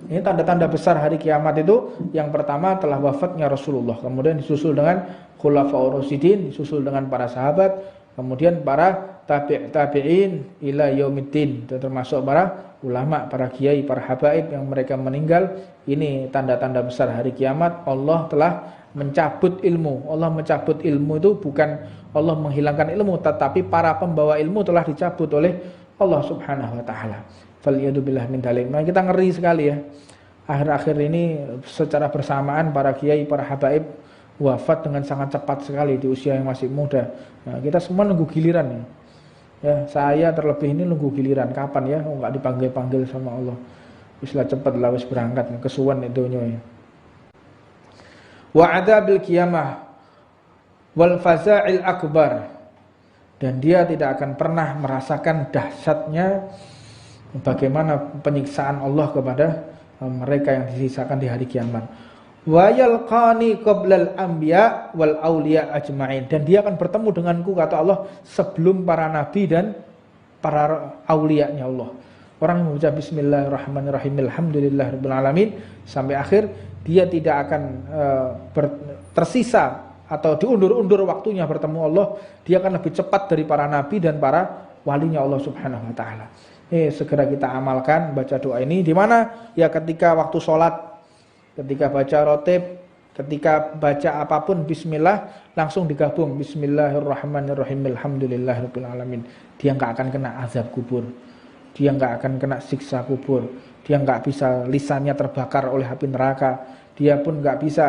Ini tanda-tanda besar hari kiamat itu, yang pertama telah wafatnya Rasulullah, kemudian disusul dengan Khulafaur Rasyidin, disusul dengan para sahabat, kemudian para tabi'in ila yaumiddin, termasuk para ulama, para kiai, para habaib yang mereka meninggal. Ini tanda-tanda besar hari kiamat. Allah telah mencabut ilmu. Allah mencabut ilmu itu bukan Allah menghilangkan ilmu, tetapi para pembawa ilmu telah dicabut oleh Allah Subhanahu wa taala. Faliyadzubillah min dzalik. Nah, kita ngeri sekali ya. Akhir-akhir ini secara bersamaan para kiai, para habaib wafat dengan sangat cepat sekali di usia yang masih muda. Nah, kita semua nunggu giliran ya. Ya, saya terlebih ini nunggu giliran kapan ya, enggak dipanggil-panggil sama Allah. Wis lah cepet lah wis berangkat kesuwen itu ya. Wa adzabil qiyamah wal faza'il akbar. Dan dia tidak akan pernah merasakan dahsyatnya bagaimana penyiksaan Allah kepada mereka yang disisakan di hari kiamat. Wa yalqani qablal anbiya wal auliya ajma'in. Dan dia akan bertemu denganku, kata Allah, sebelum para nabi dan para aulianya Allah. Orang yang membaca bismillahirrahmanirrahim alhamdulillahirabbil alamin sampai akhir, dia tidak akan tersisa atau diundur-undur waktunya bertemu Allah. Dia akan lebih cepat dari para nabi dan para walinya Allah Subhanahu wa taala. Segera kita amalkan baca doa ini di mana? Ya ketika waktu sholat, ketika baca rotib, ketika baca apapun bismillah langsung digabung bismillahirrahmanirrahim alhamdulillahirabbil alamin. Dia enggak akan kena azab kubur. Dia enggak akan kena siksa kubur. Dia enggak bisa lisannya terbakar oleh api neraka. Dia pun enggak bisa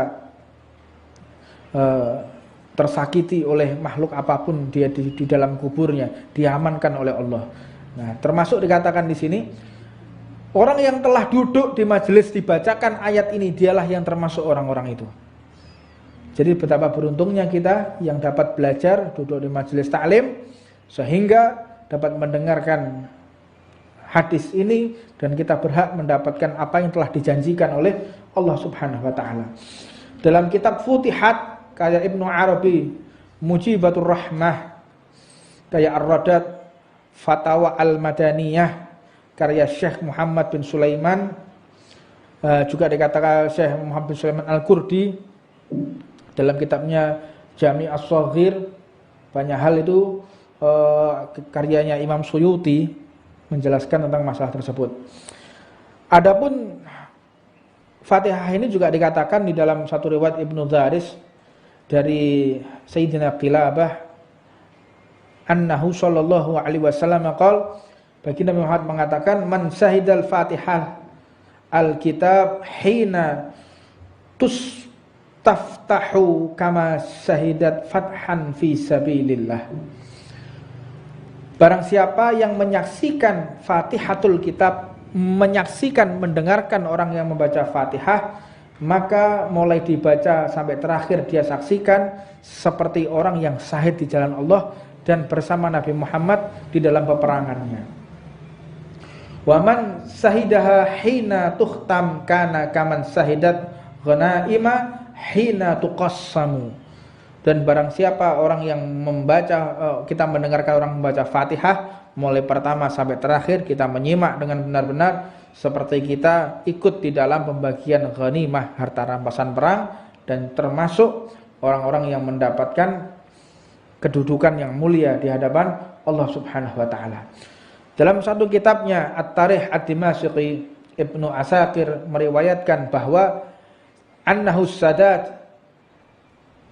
tersakiti oleh makhluk apapun dia di dalam kuburnya. Diamankan oleh Allah. Nah, termasuk dikatakan di sini orang yang telah duduk di majelis dibacakan ayat ini, dialah yang termasuk orang-orang itu. Jadi betapa beruntungnya kita yang dapat belajar duduk di majelis taklim sehingga dapat mendengarkan hadis ini dan kita berhak mendapatkan apa yang telah dijanjikan oleh Allah Subhanahu wa taala. Dalam kitab Futihat karya Ibnu Arabi, Mujibatur Rahmah karya Ar-Radat, Fatawa Al-Madaniyah karya Syekh Muhammad bin Sulaiman, juga dikatakan Syekh Muhammad bin Sulaiman Al-Qurdi dalam kitabnya Jami' As-Shaghir. Banyak hal itu karyanya Imam Suyuti menjelaskan tentang masalah tersebut. Adapun Fatihah ini juga dikatakan di dalam satu riwayat Ibnu Dharis dari Sayyidina Qilabah annahu sallallahu alaihi wasallam qala, baginda Muhammad mengatakan, man syahidal Fatihah al-kitab hina tustaftahu kama syahidat fathan fi sabilillah. Barang siapa yang menyaksikan Fatihatul Kitab, menyaksikan, mendengarkan orang yang membaca Fatihah, maka mulai dibaca sampai terakhir dia saksikan seperti orang yang syahid di jalan Allah dan bersama Nabi Muhammad di dalam peperangannya. Wa man sahidaha hina tuhtam kana kaman sahidat ghanaima hina tuqassamu. Dan barang siapa orang yang membaca, kita mendengarkan orang membaca Fatihah mulai pertama sampai terakhir, kita menyimak dengan benar-benar seperti kita ikut di dalam pembagian ghanimah, harta rampasan perang, dan termasuk orang-orang yang mendapatkan kedudukan yang mulia di hadapan Allah Subhanahu wa taala. Dalam satu kitabnya At-Tarikh Ad-Dimashqi, Ibnu Asakir meriwayatkan bahwa annahu Sadat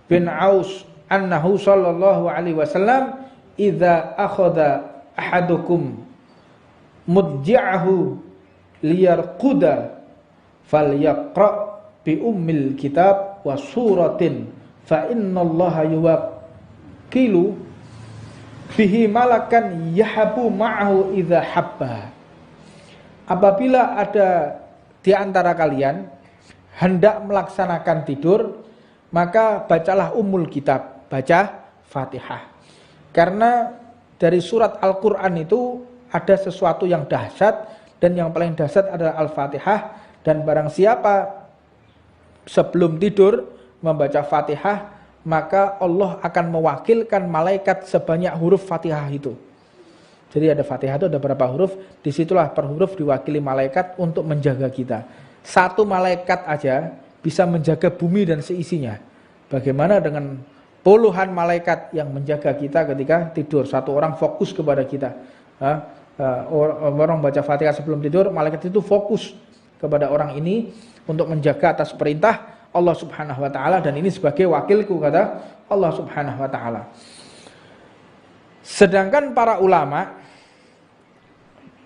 bin Aus annahu sallallahu alaihi wasallam idza akhadha ahadukum mudji'ahu liyarquda falyaqra bi ummil kitab wa suratin fa innallaha yuwakkilu bihi malakan yahabu ma'ahu idza habba. Apabila ada di antara kalian hendak melaksanakan tidur, maka bacalah ummul kitab, baca Fatihah. Karena dari surat Al-Qur'an itu ada sesuatu yang dahsyat, dan yang paling dahsyat adalah Al-Fatihah. Dan barang siapa sebelum tidur membaca Fatihah, maka Allah akan mewakilkan malaikat sebanyak huruf Fatihah itu. Jadi ada Fatihah itu ada berapa huruf, disitulah per huruf diwakili malaikat untuk menjaga kita. Satu malaikat aja bisa menjaga bumi dan seisinya. Bagaimana dengan puluhan malaikat yang menjaga kita ketika tidur? Satu orang fokus kepada kita. Orang baca Fatihah sebelum tidur, malaikat itu fokus kepada orang ini untuk menjaga atas perintah Allah Subhanahu wa taala, dan ini sebagai wakilku, kata Allah Subhanahu wa taala. Sedangkan para ulama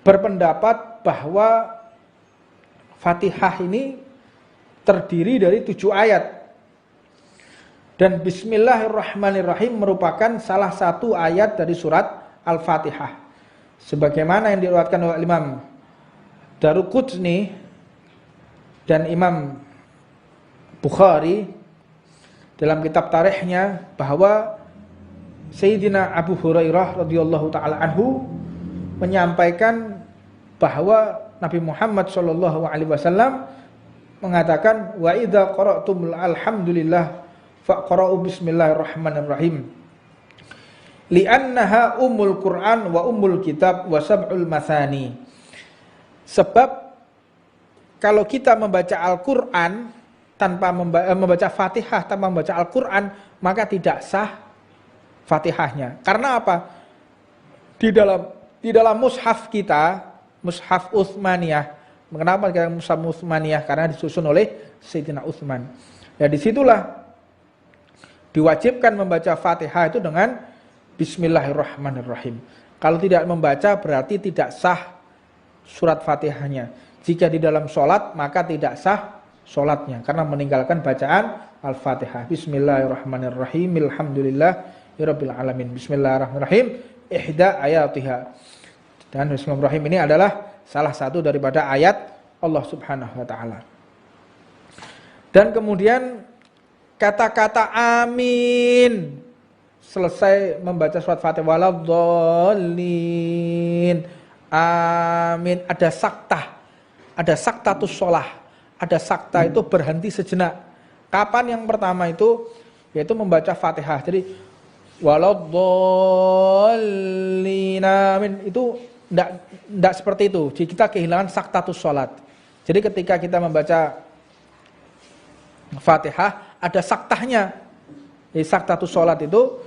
berpendapat bahwa Fatihah ini terdiri dari 7 ayat. Dan Bismillahirrahmanirrahim merupakan salah satu ayat dari surat Al-Fatihah. Sebagaimana yang diriwayatkan oleh Imam Daruqutni dan Imam Bukhari dalam kitab tarikhnya, bahwa Sayyidina Abu Hurairah radhiyallahu taala anhu menyampaikan bahwa Nabi Muhammad sallallahu alaihi wasallam mengatakan, wa idza qara'tumul alhamdulillah faqra'u bismillahirrahmanirrahim li'annaha ummul Qur'an wa ummul kitab wa sab'ul mathani. Sebab kalau kita membaca Al-Qur'an tanpa membaca Fatihah tanpa membaca Al-Qur'an, maka tidak sah Fatihahnya. Karena apa? Di dalam mushaf kita, mushaf Utsmaniyah. Kenapa kita mushaf Utsmaniyah? Karena disusun oleh Sayyidina Utsman. Ya, disitulah diwajibkan membaca Fatihah itu dengan Bismillahirrahmanirrahim. Kalau tidak membaca berarti tidak sah surat Fatihahnya. Jika di dalam sholat maka tidak sah sholatnya karena meninggalkan bacaan Al-Fatihah. Bismillahirrahmanirrahim. Alhamdulillahirabbil alamin. Bismillahirrahmanirrahim. Ihda ayatiha. Dan Bismillahirrahmanirrahim ini adalah salah satu daripada ayat Allah Subhanahu wa taala. Dan kemudian kata-kata amin selesai membaca surat Fatihah, waladhdallin, amin, ada saktah, ada saktatus sholah, ada sakta itu berhenti sejenak. Kapan yang pertama itu? Yaitu membaca Fatihah. Jadi waladhdallin, amin, itu tidak seperti itu. Jadi kita kehilangan saktatus sholat. Jadi ketika kita membaca Fatihah ada saktahnya. Jadi saktatus sholat itu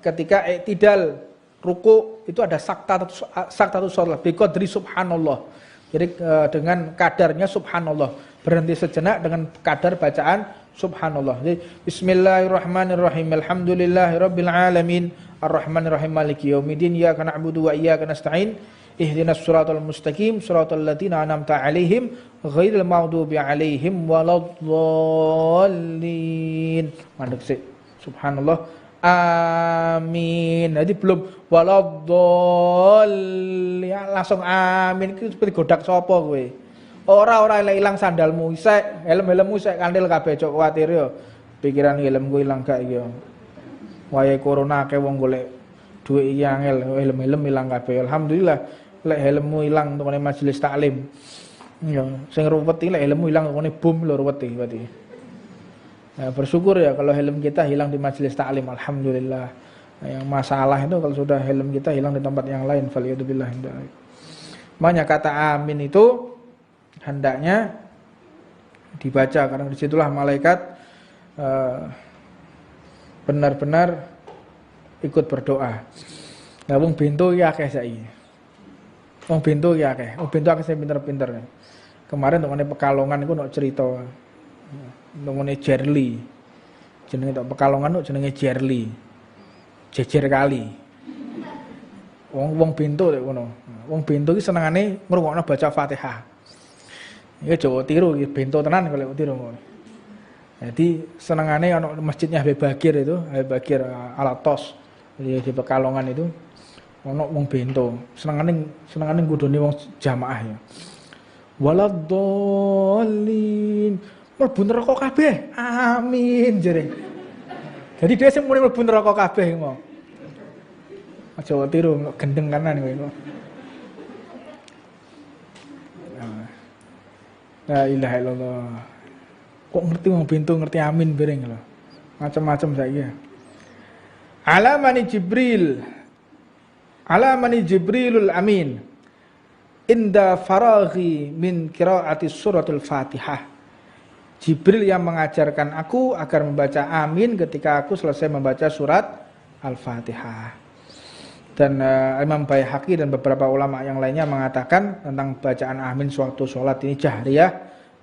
ketika i'tidal ruku itu ada saktatus sholat biqadri subhanallah. Jadi dengan kadarnya subhanallah, berhenti sejenak dengan kadar bacaan subhanallah. Jadi bismillahirrahmanirrahim, alhamdulillahirabbil alamin, arrahmanirrahim, maliki yaumiddin, iyyaka na'budu wa iyyaka nasta'in, ihdinas siratal mustaqim, siratal ladzina an'amta 'alaihim ghairil maghdubi 'alaihim waladdallin. Mandek sih. Subhanallah. Amin. Jadi belum waladdallin langsung amin. Itu seperti godak sapa kowe. Ora ilang sandalmu isek, helm-helmmu isek kandel kabeh cok kuwatir yo. Pikiran helmku ilang gak iki yo. Wayahe corona akeh wong golek duit iki angel, helm-helm ilang kabeh. Alhamdulillah lek helmmu ilang tekone majelis taklim. Ya, sing ruwet lek helmmu ilang tekone bom lho ruwet iki berarti. Ya, bersyukur ya kalau helm kita hilang di majelis taklim, alhamdulillah. Nah, yang masalah itu kalau sudah helm kita hilang di tempat yang lain, faliyadzubillah. Makanya kata amin itu hendaknya dibaca karena disitulah malaikat benar-benar ikut berdoa. Nah, wong bento iki akeh saiki. Wong bento iki akeh. Wong bento akeh sing pinter-pinter. Kemarin tengene Pekalongan iku ono cerita. Tengene Jerli. Jenenge tok Pekalongan kok jenenge Jerli. Jejer kali. Wong bento lek ngono. Wong bento iki senengane ngrungokno baca Fatihah. Iki Jawa tiru iki bento tenan kalau tiru. Jadi senengane ono masjidnya Habib Bagir itu, Habib Bagir Alatos di Pekalongan itu ono wong bento. Senengane ngudoni wong jamaah ya. Waladdallin. Mlebu neraka kabeh. Amin jere. Jadi dia sing muni mlebu neraka kabeh mau. Jawa tiru gendeng kanan kowe. La ilaha illallah. Kok ngerti wong bento ngerti amin bareng lho. Macam-macam saiki. Alamani Jibril. Alamani Jibrilul amin. inda faraghi min qiraati suratul Fatihah. Jibril yang mengajarkan aku agar membaca amin ketika aku selesai membaca surat Al-Fatihah. Dan Imam Baihaqi dan beberapa ulama yang lainnya mengatakan tentang bacaan amin suatu sholat ini jahriyah,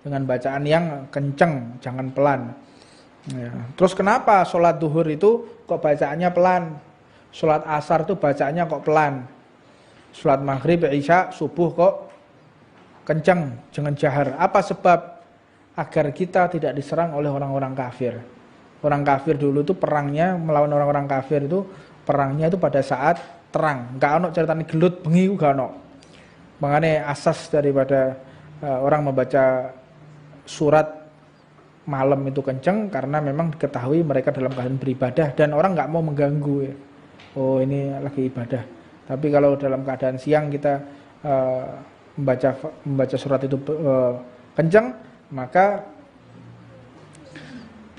dengan bacaan yang kenceng, jangan pelan. Ya. Terus kenapa sholat duhur itu kok bacaannya pelan? Sholat asar itu bacaannya kok pelan? Sholat maghrib, isya, subuh kok kenceng, jangan jahar. Apa sebab? Agar kita tidak diserang oleh orang-orang kafir. Orang kafir dulu itu perangnya melawan orang-orang kafir itu perangnya itu pada saat terang. Enggak ono ceritane gelut bengi enggak ono. Makanya asas daripada orang membaca surat malam itu kenceng karena memang diketahui mereka dalam keadaan beribadah dan orang enggak mau mengganggu. Oh, ini lagi ibadah. Tapi kalau dalam keadaan siang kita membaca surat itu kenceng, maka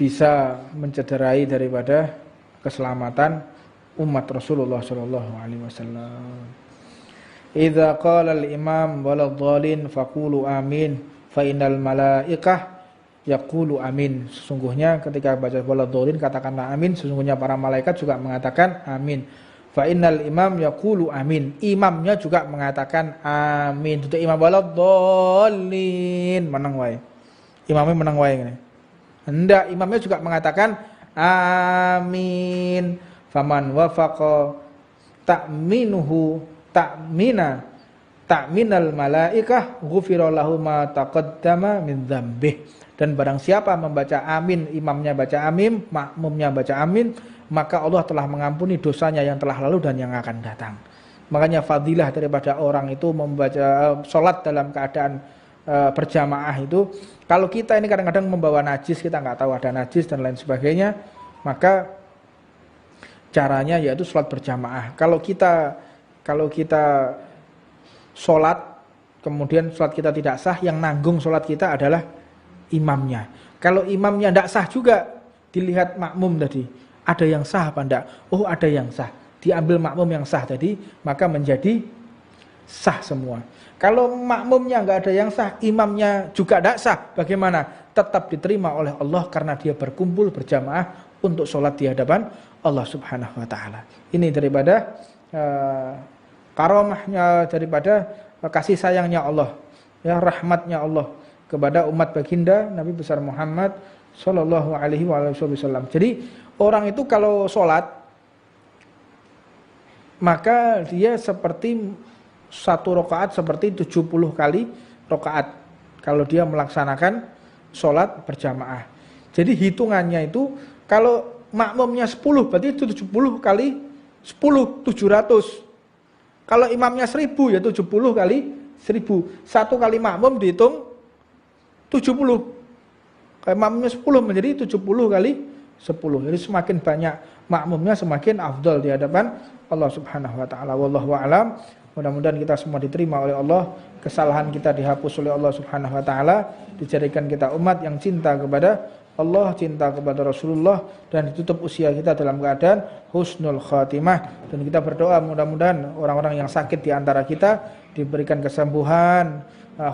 bisa mencederai daripada keselamatan umat Rasulullah sallallahu alaihi wasallam. Idza qala al-imam waladhdallin faqulu amin fa innal malaikah yaqulu amin. Sesungguhnya ketika baca waladhdallin katakanlah amin, sesungguhnya para malaikat juga mengatakan amin. Fa innal imam yaqulu amin. Imamnya juga mengatakan amin. Itu imam waladhdallin menang wae. Imamnya menang wae ngene. Hendak imamnya juga mengatakan amin. Faman wafaqa ta'minuhu ta'minal malaikah ghufira lahu ma taqaddama min dzambih. Dan barang siapa membaca amin, imamnya baca amin, makmumnya baca amin, maka Allah telah mengampuni dosanya yang telah lalu dan yang akan datang. Makanya fadilah daripada orang itu membaca salat dalam keadaan berjamaah itu, kalau kita ini kadang-kadang membawa najis, kita nggak tahu ada najis dan lain sebagainya, maka caranya yaitu sholat berjamaah. Kalau kita sholat kemudian sholat kita tidak sah, yang nanggung sholat kita adalah imamnya. Kalau imamnya tidak sah juga, dilihat makmum tadi, ada yang sah apa enggak? Oh, ada yang sah, diambil makmum yang sah tadi, maka menjadi sah semua. Kalau makmumnya enggak ada yang sah, imamnya juga tidak sah, bagaimana? Tetap diterima oleh Allah karena dia berkumpul berjamaah untuk sholat di hadapan Allah Subhanahu wa ta'ala. Ini daripada karomahnya, daripada kasih sayangnya Allah, ya, rahmatnya Allah kepada umat baginda Nabi besar Muhammad sallallahu alaihi wasallam. Jadi orang itu kalau sholat, maka dia seperti satu rakaat seperti 70 kali rakaat kalau dia melaksanakan sholat berjamaah. Jadi hitungannya itu kalau makmumnya 10 berarti itu 70 kali 10, 700. Kalau imamnya 1000 ya 70 kali 1000. Satu kali makmum dihitung 70. Kalau makmumnya 10 menjadi 70 kali 10. Jadi semakin banyak makmumnya semakin afdal di hadapan Allah Subhanahu wa taala. Wallahu a'lam. Mudah-mudahan kita semua diterima oleh Allah, kesalahan kita dihapus oleh Allah Subhanahu wa taala, dijadikan kita umat yang cinta kepada Allah, cinta kepada Rasulullah, dan ditutup usia kita dalam keadaan husnul khatimah. Dan kita berdoa mudah-mudahan orang-orang yang sakit di antara kita diberikan kesembuhan,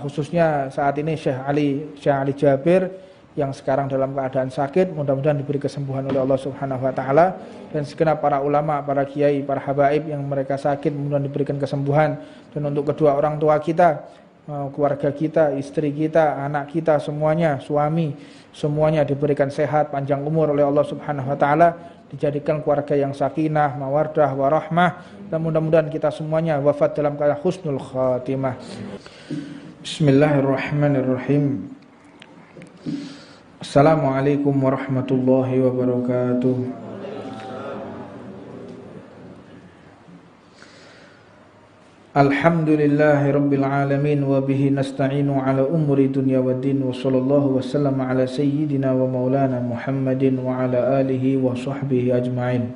khususnya saat ini Syekh Ali Jabir yang sekarang dalam keadaan sakit, mudah-mudahan diberi kesembuhan oleh Allah Subhanahu wa taala, dan segenap para ulama, para kiai, para habaib yang mereka sakit mudah-mudahan diberikan kesembuhan. Dan untuk kedua orang tua kita, keluarga kita, istri kita, anak kita semuanya, suami semuanya diberikan sehat, panjang umur oleh Allah Subhanahu wa taala, dijadikan keluarga yang sakinah, mawaddah, warahmah, dan mudah-mudahan kita semuanya wafat dalam keadaan husnul khatimah. Bismillahirrahmanirrahim. Assalamualaikum warahmatullahi wabarakatuh. Alhamdulillahi rabbil alamin wa bihi nasta'inu ala umuri dunya waddin wa sallallahu wa sallama ala sayyidina wa maulana Muhammadin wa ala alihi wa sahbihi ajma'in.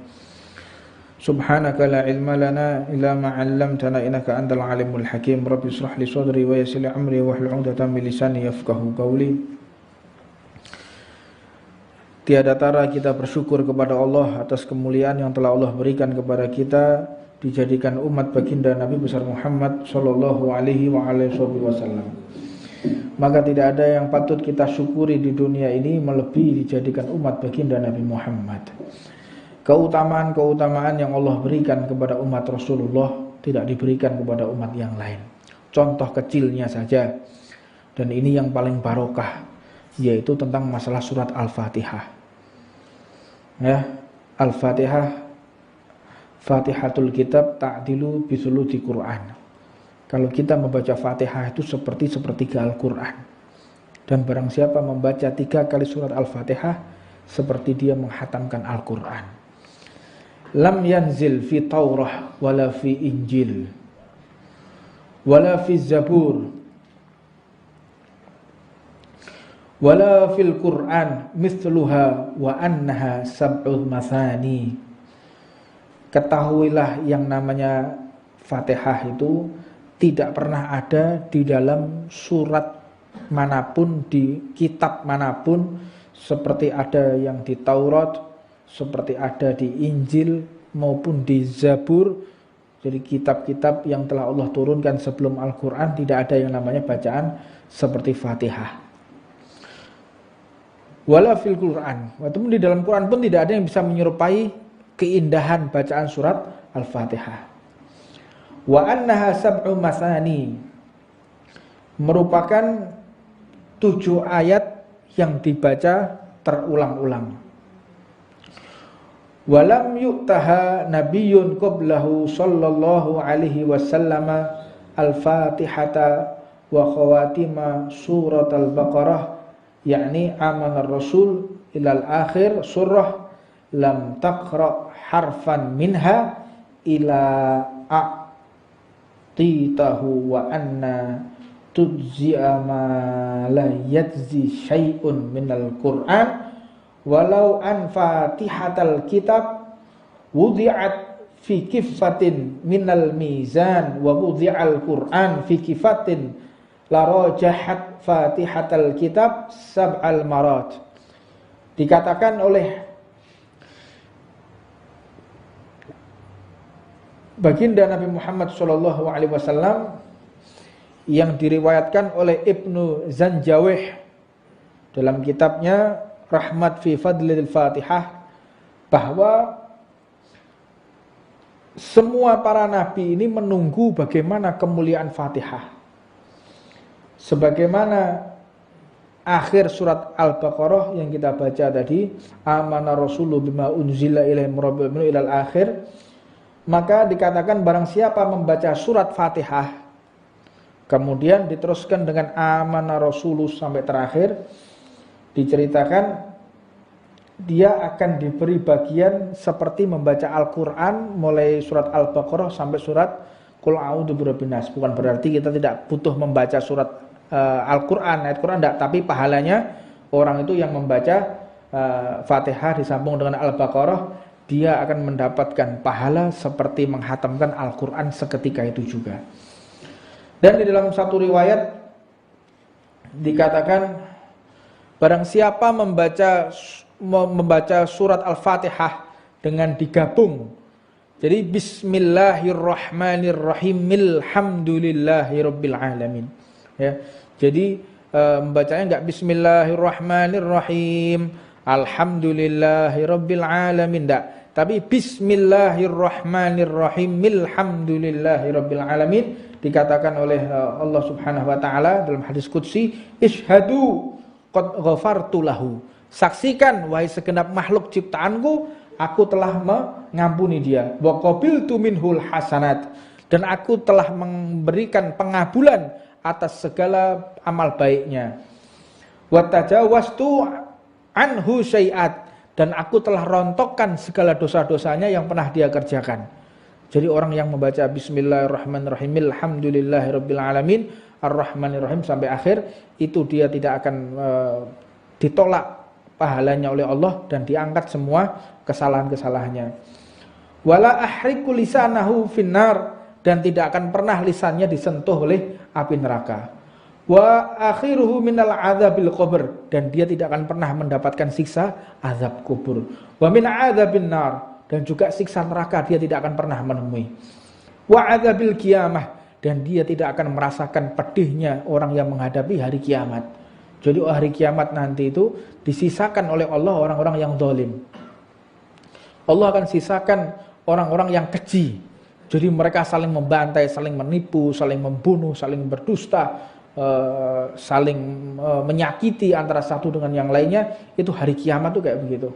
Subhanaka la ilma lana illa ma 'allamtana innaka antal alimul hakim. Rabbi ishrah li sadri wa yassir li amri wahlul 'uqdatam min lisani yafqahu qawli. Tiada tara kita bersyukur kepada Allah atas kemuliaan yang telah Allah berikan kepada kita dijadikan umat baginda Nabi besar Muhammad sallallahu alaihi wasallam. Maka tidak ada yang patut kita syukuri di dunia ini melebihi dijadikan umat baginda Nabi Muhammad. Keutamaan-keutamaan yang Allah berikan kepada umat Rasulullah tidak diberikan kepada umat yang lain. Contoh kecilnya saja, dan ini yang paling barokah, yaitu tentang masalah surat Al-Fatihah. Ya, Al-Fatihah, Fatihatul Kitab ta'dilu bisuluti Quran. Kalau kita membaca Fatihah itu seperti sepertiga Al-Quran. Dan barang siapa membaca 3 kali surat Al-Fatihah, seperti dia menghatamkan Al-Quran. Lam yanzil fi Taurah wala fi Injil wala fi Zabur wala fil Quran mithluha wa annaha sab'ul mathani. Ketahuilah yang namanya Fatihah itu tidak pernah ada di dalam surat manapun, di kitab manapun, seperti ada yang di Taurat, seperti ada di Injil maupun di Zabur. Jadi kitab-kitab yang telah Allah turunkan sebelum Al-Quran, tidak ada yang namanya bacaan seperti Fatihah. Wala fil Quran, walaupun di dalam Quran pun tidak ada yang bisa menyerupai keindahan bacaan surat Al-Fatihah. Wa annaha sab'u masani, merupakan 7 ayat yang dibaca terulang-ulang. Walam yu'taha nabiyyun qablahu sallallahu alaihi wasallam al-Fatihata wa khawatima surat al-Baqarah, yakni amanar rasul ilal akhir surah, lam taqra harfan minha ila a'titahu wa anna tujzi'a ma la yajzi syai'un minal Qur'an walau an fatihatal kitab wudi'at fi kifatin minal mizan wa wudi'al Qur'an fi kifatin la rajahat fatihatal kitab sab'al marat. Dikatakan oleh baginda Nabi Muhammad SAW yang diriwayatkan oleh Ibnu Zanjawih dalam kitabnya Rahmat fi Fadlil Fatihah, bahwa semua para nabi ini menunggu bagaimana kemuliaan Fatihah. Sebagaimana akhir surat Al-Baqarah yang kita baca tadi, amana rasulu bima unzila ilaihi min rabbihim ilal akhir, maka dikatakan barang siapa membaca surat Fatihah kemudian diteruskan dengan amana rasulu sampai terakhir, diceritakan dia akan diberi bagian seperti membaca Al-Quran mulai surat Al-Baqarah sampai surat Qul a'udzu birabbin nas. Bukan berarti kita tidak butuh membaca surat Al-Quran, ayat Quran, tidak, tapi pahalanya orang itu yang membaca Fatihah disambung dengan Al-Baqarah, dia akan mendapatkan pahala seperti menghatamkan Al-Quran seketika itu juga. Dan di dalam satu riwayat dikatakan barang siapa membaca surat Al-Fatihah dengan digabung, jadi Bismillahirrahmanirrahim Alhamdulillahirabbil alamin, ya. Jadi membacanya enggak Bismillahirrahmanirrahim Alhamdulillahirabbil alamin, enggak, tapi Bismillahirrahmanirrahim Alhamdulillahirabbil alamin. Dikatakan oleh Allah Subhanahu wa taala dalam hadis qudsi, Ishhadu qad ghafartu lahu, saksikan wahai segenap makhluk ciptaanku, aku telah mengampuni dia. Wa qabiltu minhul hasanat, dan aku telah memberikan pengabulan atas segala amal baiknya. Wa tajawaztu anhu syai'at, dan aku telah rontokkan segala dosa-dosanya yang pernah dia kerjakan. Jadi orang yang membaca Bismillahirrahmanirrahim Alhamdulillahirabbil alamin Ar-Rahmanirrahim sampai akhir, itu dia tidak akan ditolak pahalanya oleh Allah dan diangkat semua kesalahan-kesalahannya. Wala ahriku lisanahu finnar, dan tidak akan pernah lisannya disentuh oleh api neraka. Wa akhiruhu minal adzabil qabr, dan dia tidak akan pernah mendapatkan siksa azab kubur. Wa min adzabin nar, dan juga siksa neraka dia tidak akan pernah menemui. Wa adzabil qiyamah, dan dia tidak akan merasakan pedihnya orang yang menghadapi hari kiamat. Jadi hari kiamat nanti itu disisakan oleh Allah orang-orang yang zalim. Allah akan sisakan orang-orang yang keji. Jadi mereka saling membantai, saling menipu, saling membunuh, saling berdusta, saling menyakiti antara satu dengan yang lainnya. Itu hari kiamat tuh kayak begitu.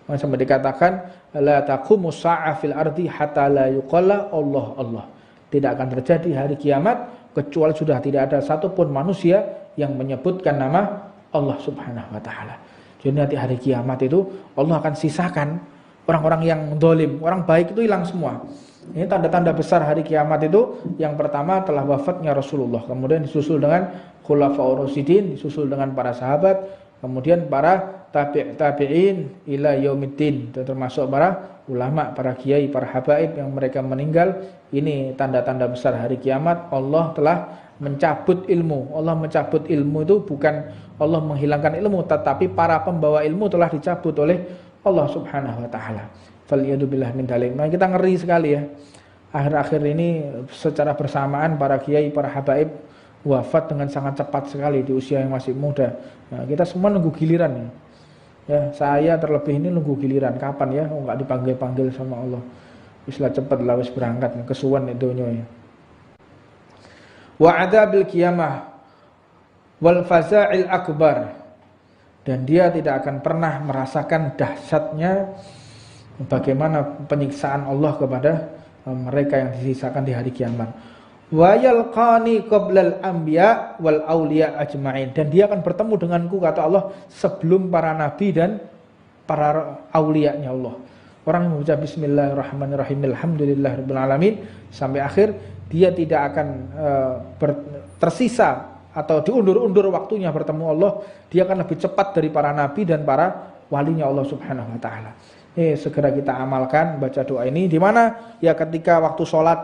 Sampai dikatakan la taqumu sa'ah fil ardi hatta la yuqalla Allah Allah. Tidak akan terjadi hari kiamat kecuali sudah tidak ada satupun manusia yang menyebutkan nama Allah Subhanahu wa taala. Jadi nanti hari kiamat itu Allah akan sisakan orang-orang yang zalim, orang baik itu hilang semua. Ini tanda-tanda besar hari kiamat itu. Yang pertama telah wafatnya Rasulullah, kemudian disusul dengan khulafaur rasyidin, disusul dengan para sahabat, kemudian para tabi'in ila yaumiddin, termasuk para ulama, para kiai, para habaib yang mereka meninggal. Ini tanda-tanda besar hari kiamat. Allah telah mencabut ilmu. Allah mencabut ilmu itu bukan Allah menghilangkan ilmu, tetapi para pembawa ilmu telah dicabut oleh Allah Subhanahu wa taala. Falyadubillah min dalik. Nah, kita ngeri sekali ya. Akhir-akhir ini secara bersamaan para kiai, para habaib wafat dengan sangat cepat sekali di usia yang masih muda. Nah, kita semua nunggu giliran ya. Ya, saya terlebih ini nunggu giliran kapan ya, enggak dipanggil-panggil sama Allah. Wis lah cepet lah wis berangkat kesuwen donya ya. Wa adzabil qiyamah wal faza'il akbar, dan dia tidak akan pernah merasakan dahsyatnya bagaimana penyiksaan Allah kepada mereka yang disisakan di hari kiamat. Wa yalqani qablal anbiya wal auliya ajma'in, dan dia akan bertemu denganku, kata Allah, sebelum para nabi dan para aulianya Allah. Orang yang membaca bismillahirrahmanirrahim alhamdulillahirabbil alamin sampai akhir, dia tidak akan tersisa atau diundur-undur waktunya bertemu Allah. Dia akan lebih cepat dari para nabi dan para walinya Allah Subhanahu wa taala. Segera kita amalkan baca doa ini, di mana ya ketika waktu sholat,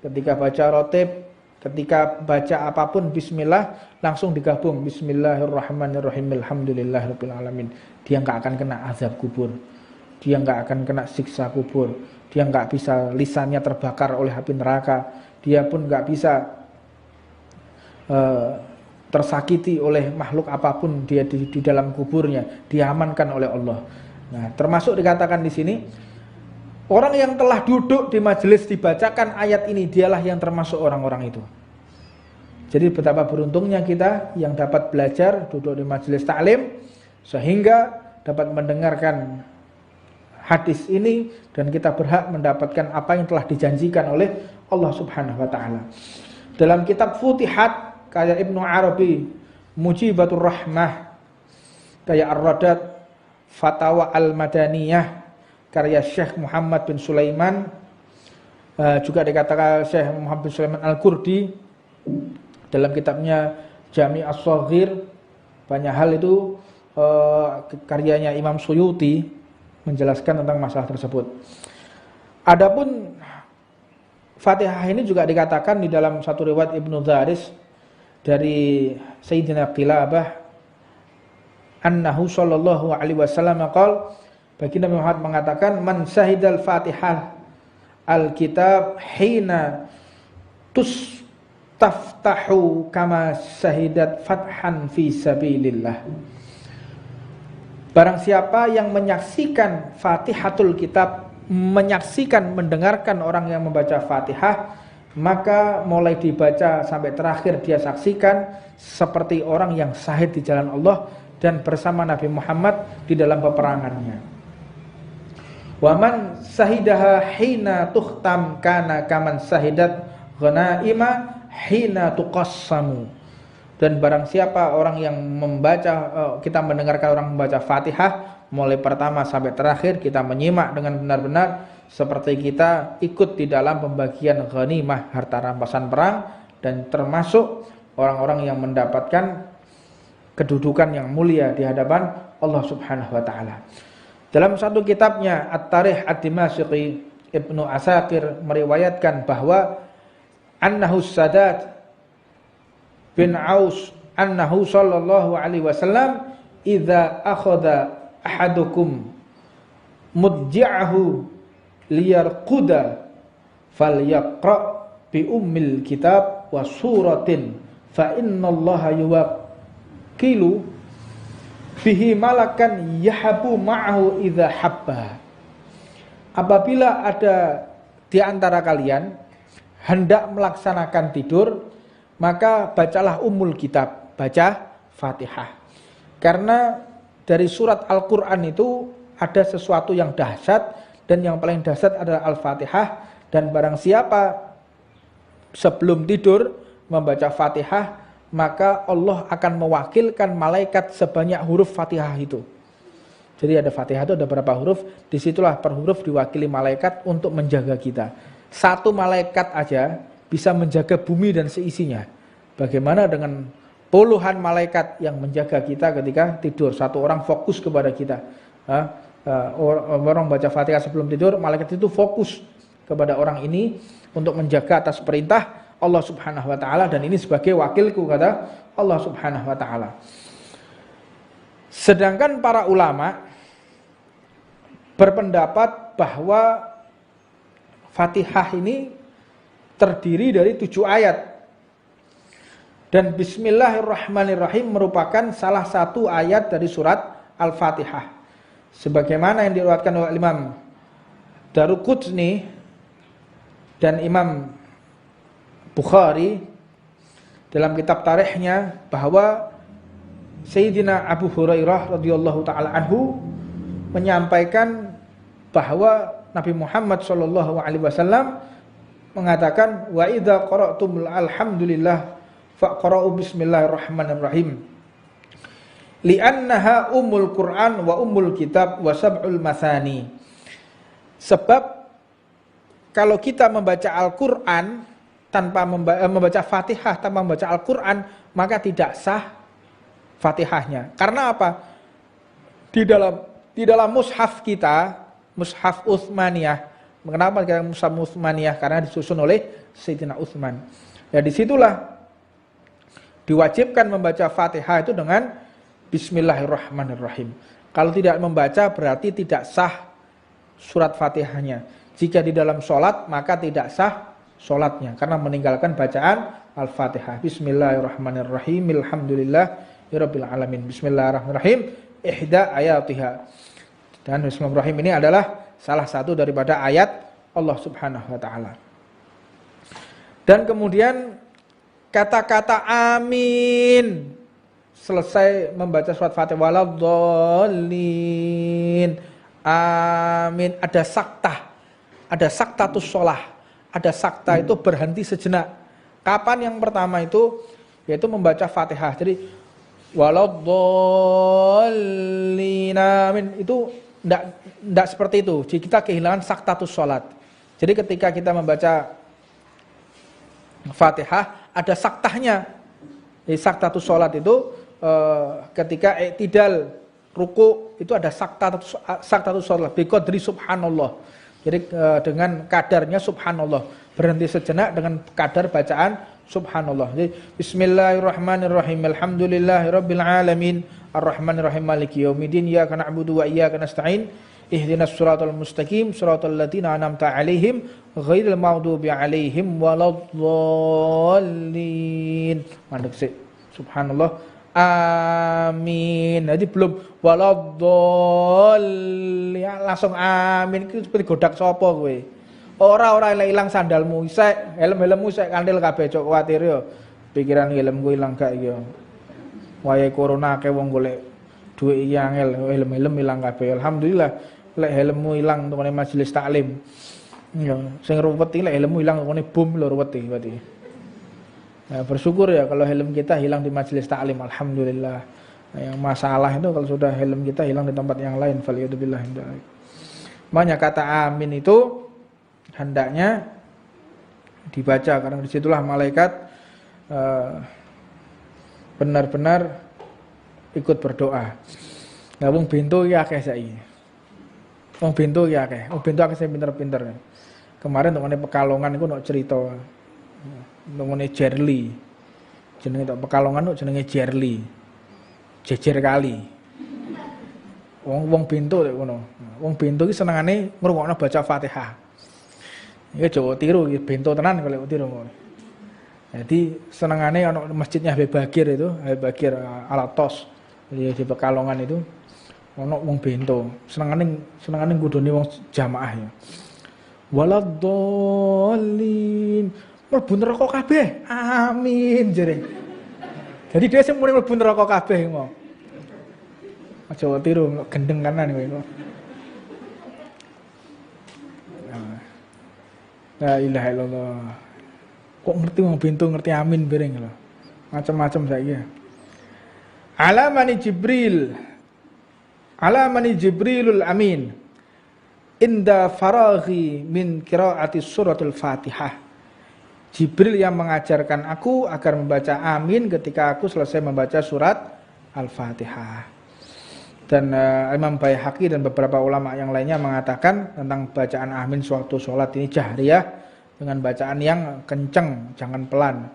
ketika baca rotib, ketika baca apapun bismillah, langsung digabung bismillahirrahmanirrahim alhamdulillahirabbil alamin. Dia enggak akan kena azab kubur. Dia enggak akan kena siksa kubur. Dia enggak bisa lisannya terbakar oleh api neraka. Dia pun enggak bisa tersakiti oleh makhluk apapun dia di dalam kuburnya. Diamankan oleh Allah. Nah, termasuk dikatakan di sini, orang yang telah duduk di majelis dibacakan ayat ini, dialah yang termasuk orang-orang itu. Jadi betapa beruntungnya kita yang dapat belajar, duduk di majelis taklim, sehingga dapat mendengarkan hadis ini, dan kita berhak mendapatkan apa yang telah dijanjikan oleh Allah Subhanahu wa taala. Dalam kitab Futihat kayak Ibnu Arabi, Mujibatur Rahmah, kayak Ar-Radat, Fatawa Al-Madaniyah karya Syekh Muhammad bin Sulaiman, juga dikatakan Syekh Muhammad bin Sulaiman Al-Qurdi dalam kitabnya Jami' As-Shaghir. Banyak hal itu karyanya Imam Suyuti menjelaskan tentang masalah tersebut. Adapun Fatihah ini juga dikatakan di dalam satu riwayat Ibnu Dharis dari Sayyidina Qilabah annahu sallallahu alaihi wasallam qala, baginda Muhammad mengatakan, man syahidal Fatihah al-kitab hina tustaftahu kama syahidat fathan fi sabilillah. Barang siapa yang menyaksikan Fatihatul Kitab, menyaksikan, mendengarkan orang yang membaca Fatihah, maka mulai dibaca sampai terakhir dia saksikan seperti orang yang syahid di jalan Allah dan bersama Nabi Muhammad di dalam peperangannya. Wa man sahidaha hina tuhtam kana kaman sahidat ghanaima hina tuqassamu. Dan barang siapa orang yang membaca, kita mendengarkan orang membaca Fatihah mulai pertama sampai terakhir, kita menyimak dengan benar-benar seperti kita ikut di dalam pembagian ghanimah, harta rampasan perang, dan termasuk orang-orang yang mendapatkan kedudukan yang mulia di hadapan Allah Subhanahu wa taala. Dalam satu kitabnya At-Tarikh Ad-Dimashqi, Ibnu Asakir meriwayatkan bahwa annahu Sadat bin Aus annahu sallallahu alaihi wasallam idza akhadha ahadukum mudji'ahu liyarquda falyaqra bi ummil kitab wa suratin fa innallaha yuwakkilu bihi malakan yahabu ma'ahu idza habba. Apabila ada di antara kalian hendak melaksanakan tidur, maka bacalah ummul kitab, baca Fatihah. Karena dari surat Al-Qur'an itu ada sesuatu yang dahsyat, dan yang paling dahsyat adalah Al-Fatihah. Dan barang siapa sebelum tidur membaca Fatihah, maka Allah akan mewakilkan malaikat sebanyak huruf Fatihah itu. Jadi ada Fatihah itu ada berapa huruf, disitulah per huruf diwakili malaikat untuk menjaga kita. Satu malaikat aja bisa menjaga bumi dan seisinya. Bagaimana dengan puluhan malaikat yang menjaga kita ketika tidur? Satu orang fokus kepada kita. Orang baca Fatihah sebelum tidur, malaikat itu fokus kepada orang ini untuk menjaga atas perintah Allah Subhanahu wa taala, dan ini sebagai wakilku, kata Allah Subhanahu wa taala. Sedangkan para ulama berpendapat bahwa Fatihah ini terdiri dari 7 ayat. Dan Bismillahirrahmanirrahim merupakan salah satu ayat dari surat Al-Fatihah. Sebagaimana yang diriwayatkan oleh Imam Daruqutni dan Imam Bukhari dalam kitab tarikhnya, bahwa Sayyidina Abu Hurairah radhiyallahu taala anhu menyampaikan bahwa Nabi Muhammad sallallahu alaihi wasallam mengatakan, wa idza qara'tumul alhamdulillah faqra'u bismillahirrahmanirrahim li'annaha ummul Qur'an wa ummul kitab wa sab'ul masani. Sebab kalau kita membaca Al-Qur'an tanpa membaca Fatihah tanpa membaca Al-Qur'an, maka tidak sah Fatihahnya. Karena apa? Di dalam mushaf kita, mushaf Utsmaniyah. Kenapa kita mushaf Utsmaniyah? Karena disusun oleh Sayyidina Utsman. Ya, disitulah diwajibkan membaca Fatihah itu dengan Bismillahirrahmanirrahim. Kalau tidak membaca berarti tidak sah surat Fatihahnya. Jika di dalam sholat maka tidak sah sholatnya karena meninggalkan bacaan Al-Fatihah. Bismillahirrahmanirrahim. Alhamdulillahirabbil alamin. Bismillahirrahmanirrahim. Ihda ayatiha. Dan Bismillahirrahmanirrahim ini adalah salah satu daripada ayat Allah Subhanahu wa taala. Dan kemudian kata-kata amin selesai membaca surat Fatihah, waladhdallin, amin, ada saktah, ada saktatus sholah, ada sakta itu berhenti sejenak. Kapan yang pertama itu? Yaitu membaca Fatihah. Jadi waladhdallin, amin, itu tidak seperti itu. Jadi kita kehilangan saktatus sholat. Jadi ketika kita membaca Fatihah ada saktahnya. Jadi saktatus sholat itu ketika i'tidal ruku itu ada saktatus sholat biqadri subhanallah. Jadi dengan kadarnya subhanallah, berhenti sejenak dengan kadar bacaan subhanallah. Jadi bismillahirrahmanirrahim, alhamdulillahirabbil alamin, arrahmanirrahim, maliki yaumiddin, iyyaka na'budu wa iyyaka nasta'in, ihdinas siratal mustaqim, siratal ladzina an'amta 'alaihim ghairil maghdubi 'alaihim waladdallin. Mandek sih. Subhanallah. Amin. Jadi belum waladdallin langsung amin itu seperti godak sapa kowe. Ora ilang sandalmu isek, helm-helmmu isek kandel kabeh cok kuwatir yo. Pikiran helmku ilang gak iki yo. Wayahe corona akeh wong golek duit iki angel, helm-helm ilang kabeh. Alhamdulillah lek helmmu ilang tengene majelis taklim. Ya, sing ruwet iki lek helmmu ilang tengene bom lho ruwet iki berarti. Nah, bersyukur ya kalau helm kita hilang di majelis taklim, alhamdulillah. Nah, yang masalah itu kalau sudah helm kita hilang di tempat yang lain, faliyadzubillah. Makanya kata amin itu hendaknya dibaca karena disitulah malaikat benar-benar ikut berdoa. Nah, wong bento ya akeh saiki. Wong bento ya akeh. Wong bento akeh sing pinter-pinter. Kemarin tengene Pekalongan iku ono cerita. Tengene Jerli. Jenenge tok Pekalongan kok jenenge Jerli. Jejer kali. Wong bento lek ngono. Wong bento iki senengane ngrungokno baca Fatihah. Iki Jawa tiru iki bento tenan kalau tiru ngono. Jadi senengane ana masjidnya Habib Bagir itu, Habib Bagir Alatos di Pekalongan itu ana wong bento. Senengane ngudune wong jamaah ya. Waladhdallin. Mlebu neraka kabeh. Amin jere. Jadi dia sing muni mlebu neraka kabeh mau. Aja tiru gendeng kanan kowe kok. La ilaha illallah. Kok ngerti wong bento ngerti amin bareng lho. Macam-macam saiki. Alamani Jibrilul Amin. Inda faraghi min qiraati suratul Fatihah. Jibril yang mengajarkan aku agar membaca amin ketika aku selesai membaca surat Al-Fatihah. Dan Imam Baihaqi dan beberapa ulama yang lainnya mengatakan tentang bacaan amin suatu sholat ini jahriyah dengan bacaan yang kenceng, jangan pelan.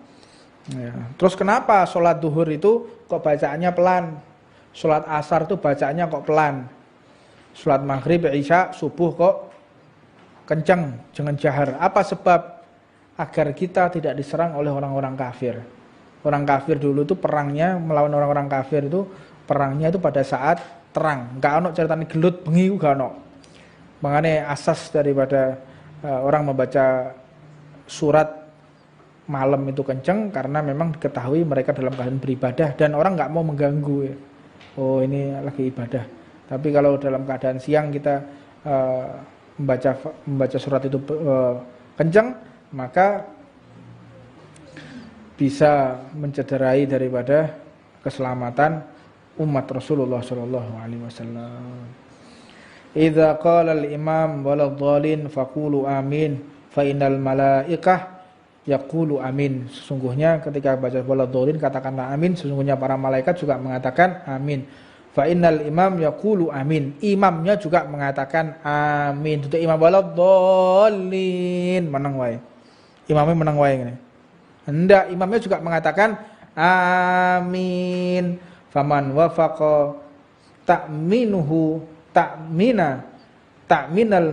Ya. Terus kenapa sholat duhur itu kok bacaannya pelan? Sholat asar itu bacaannya kok pelan? Sholat maghrib, isya, subuh kok kenceng, jangan jahar. Apa sebab? Agar kita tidak diserang oleh orang-orang kafir. Orang kafir dulu itu perangnya melawan orang-orang kafir itu perangnya itu pada saat terang, enggak ono ceritane gelut bengi enggak ono. Makanya asas daripada orang membaca surat malam itu kenceng karena memang diketahui mereka dalam keadaan beribadah dan orang enggak mau mengganggu. Oh, ini lagi ibadah. Tapi kalau dalam keadaan siang kita membaca surat itu kenceng, maka bisa mencederai daripada keselamatan umat Rasulullah sallallahu alaihi wasallam. Idza qala al-imam waladhdallin faqulu amin fa innal malaikah yaqulu amin. Sesungguhnya ketika baca waladhdallin katakanlah amin, sesungguhnya para malaikat juga mengatakan amin. Fa innal imam yaqulu amin. Imamnya juga mengatakan amin. Itu imam waladhdallin menang wae. Imamnya menang wae ngene. Hendak imamnya juga mengatakan amin. Faman wafaqa ta'minuhu ta'minal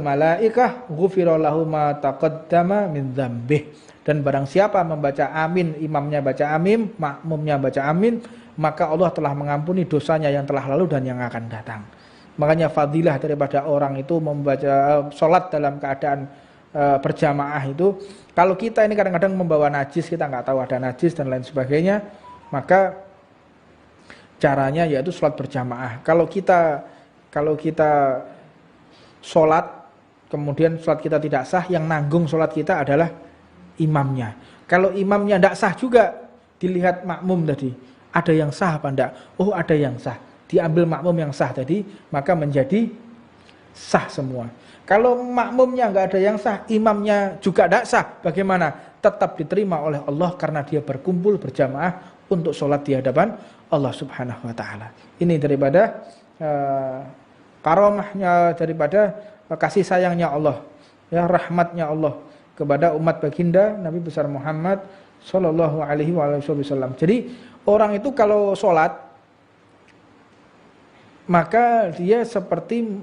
malaikah ghufira lahu ma taqaddama min dzambih. Dan barang siapa membaca amin, imamnya baca amin, makmumnya baca amin, maka Allah telah mengampuni dosanya yang telah lalu dan yang akan datang. Makanya fadilah daripada orang itu membaca salat dalam keadaan berjamaah itu, kalau kita ini kadang-kadang membawa najis, kita nggak tahu ada najis dan lain sebagainya, maka caranya yaitu sholat berjamaah. Kalau kita sholat kemudian sholat kita tidak sah, yang nanggung sholat kita adalah imamnya. Kalau imamnya tidak sah juga, dilihat makmum tadi, ada yang sah apa enggak? Oh, ada yang sah. Diambil makmum yang sah tadi, maka menjadi sah semua. Kalau makmumnya enggak ada yang sah, imamnya juga tidak sah, bagaimana? Tetap diterima oleh Allah karena dia berkumpul berjamaah untuk sholat di hadapan Allah subhanahu wa ta'ala. Ini daripada karamahnya, daripada kasih sayangnya Allah, ya, rahmatnya Allah kepada umat baginda Nabi besar Muhammad sallallahu alaihi wasallam. Jadi orang itu kalau sholat, maka dia seperti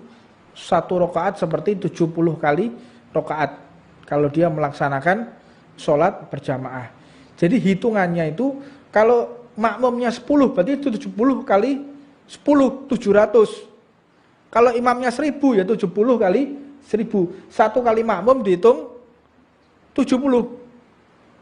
satu rakaat seperti 70 kali rakaat kalau dia melaksanakan sholat berjamaah. Jadi hitungannya itu kalau makmumnya 10 berarti itu 70 kali 10, 700. Kalau imamnya 1000 ya 70 kali 1000. Satu kali makmum dihitung 70.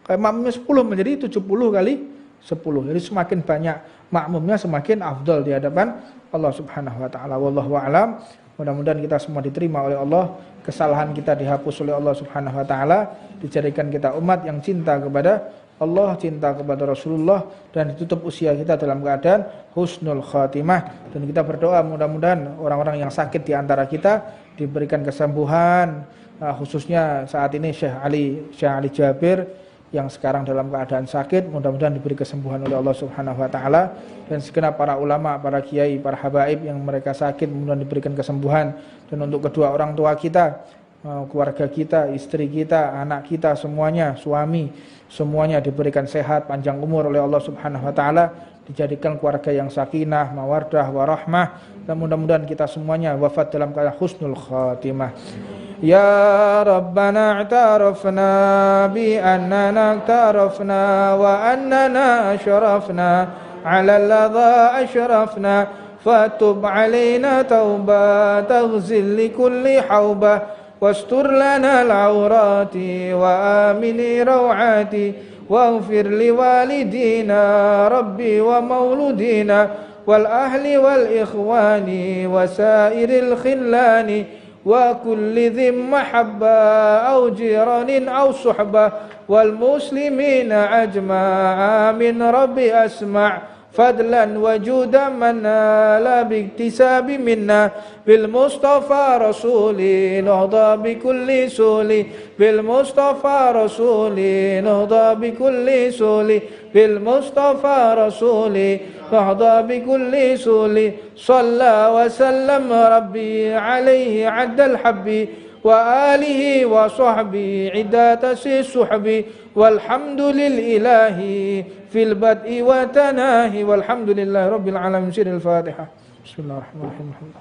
Kalau makmumnya 10 menjadi 70 kali 10. Jadi semakin banyak makmumnya semakin afdal di hadapan Allah Subhanahu wa taala. Wallahu a'lam. Mudah-mudahan kita semua diterima oleh Allah, kesalahan kita dihapus oleh Allah Subhanahu wa taala, dijadikan kita umat yang cinta kepada Allah, cinta kepada Rasulullah, dan ditutup usia kita dalam keadaan husnul khatimah. Dan kita berdoa mudah-mudahan orang-orang yang sakit di antara kita diberikan kesembuhan, khususnya saat ini Syekh Ali Jabir yang sekarang dalam keadaan sakit, mudah-mudahan diberi kesembuhan oleh Allah Subhanahu wa taala, dan segenap para ulama, para kiai, para habaib yang mereka sakit mudah-mudahan diberikan kesembuhan. Dan untuk kedua orang tua kita, keluarga kita, istri kita, anak kita, semuanya, suami, semuanya diberikan sehat, panjang umur oleh Allah Subhanahu wa taala, dijadikan keluarga yang sakinah, mawaddah, warahmah. Dan mudah-mudahan kita semuanya wafat dalam keadaan husnul khatimah. Ya Rabbana i'tarafna bi annana i'tarafna wa annana ashrafna ala alladha ashrafna fatub alaina tauba taghzil li kulli hauba wastur lana al-awrati wa amini rawati waghfir li walidina rabbi wa mauludina wal ahli wal ikhwani wa sairil khillani wa kulli dhim mahabba aw jiranin aw suhba wal muslimina ajma'a min rabbi asma' fadlan wa judan manna biktisabi minna bil mustafa rasuli nuhda bi kulli suli bil mustafa rasuli nuhda bi kulli suli bil mustafa rasuli nuhda bi kulli suli salla wa sallam rabbi alaihi addal habbi wa alihi wa sahbihi iddatasi suhbi walhamdu lillahi fil bad'i wa tanahi walhamdulillahi rabbil alamin. Siril Fatihah. Bismillahirrahmanirrahim.